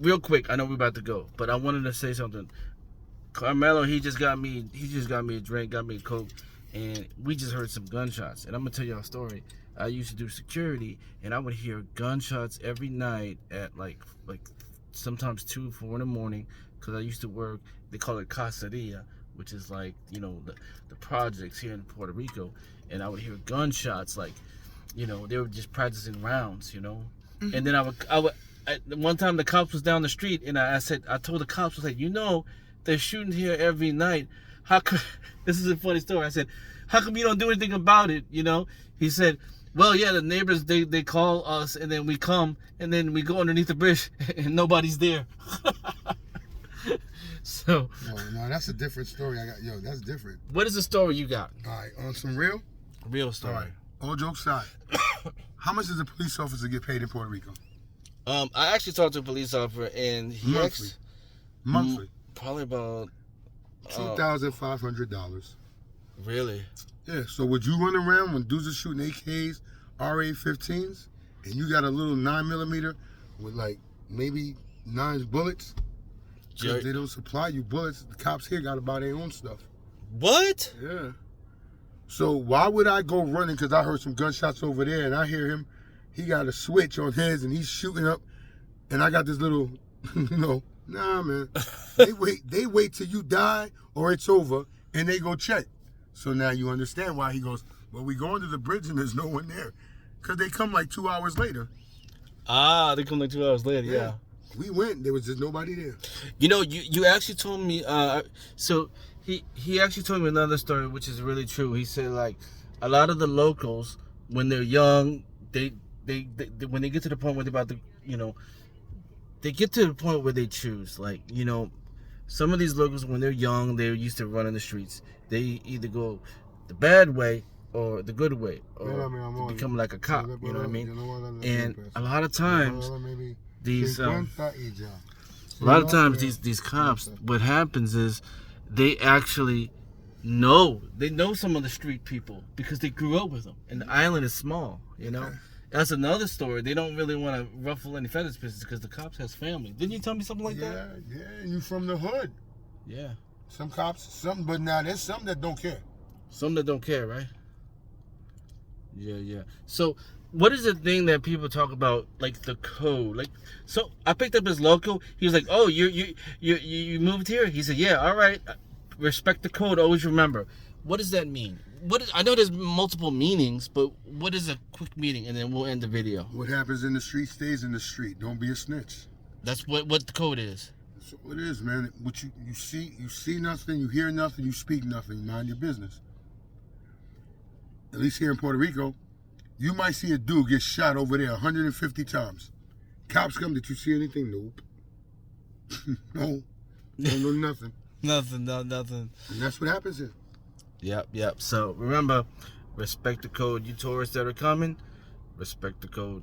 Real quick, I know we're about to go, but I wanted to say something. Carmelo, he just got me a drink, got me a Coke, and we just heard some gunshots. And I'm gonna tell y'all a story. I used to do security, and I would hear gunshots every night at like sometimes 2, 4 in the morning, because I used to work. They call it caceria, which is like the projects here in Puerto Rico, and I would hear gunshots like they were just practicing rounds, and then one time the cops was down the street, and I told the cops, I said, they're shooting here every night. How come? This is a funny story. I said, how come you don't do anything about it? He said, well, yeah, the neighbors they call us, and then we come, and then we go underneath the bridge, and nobody's there. So. No, that's a different story. That's different. What is the story you got? All right, on some real story. All right, all jokes aside, how much does a police officer get paid in Puerto Rico? I actually talked to a police officer, and he monthly. Probably about $2,500. Really? Yeah. So would you run around when dudes are shooting AKs, RA-15s, and you got a little 9mm with like maybe 9 bullets? Because they don't supply you bullets. The cops here got to buy their own stuff. What? Yeah. So why would I go running? Because I heard some gunshots over there, and I hear him. He got a switch on his, and he's shooting up, and I got this little, nah, man. They wait till you die or it's over, and they go check. So now you understand why he goes, well, we go under the bridge and there's no one there. Because they come like 2 hours later. Ah, they come like 2 hours later, yeah. We went, there was just nobody there. You actually told me, so he actually told me another story, which is really true. He said, like, a lot of the locals, when they're young, they when they get to the point where they're about to, they get to the point where they choose. Like, some of these locals, when they're young, they're used to running the streets. They either go the bad way or the good way, or become like a cop. You know what I mean? And a lot of times, these cops, what happens is they actually know some of the street people because they grew up with them, and the island is small. That's another story. They don't really want to ruffle any feathers because the cops has family. Didn't you tell me something like that? Yeah, and you from the hood. Yeah. Some cops, but now there's some that don't care. Some that don't care, right? Yeah. So, what is the thing that people talk about, like the code? Like, so I picked up his local. He was like, "Oh, you moved here?" He said, "Yeah, all right. Respect the code. Always remember." What does that mean? I know there's multiple meanings, but what is a quick meaning? And then we'll end the video. What happens in the street stays in the street. Don't be a snitch. That's what the code is. That's what it is, man. What you see nothing, you hear nothing, you speak nothing. Mind your business. At least here in Puerto Rico, you might see a dude get shot over there 150 times. Cops come, did you see anything? Nope. No. Don't know nothing. Nothing. And that's what happens here. Yep. So remember, respect the code. You tourists that are coming, respect the code.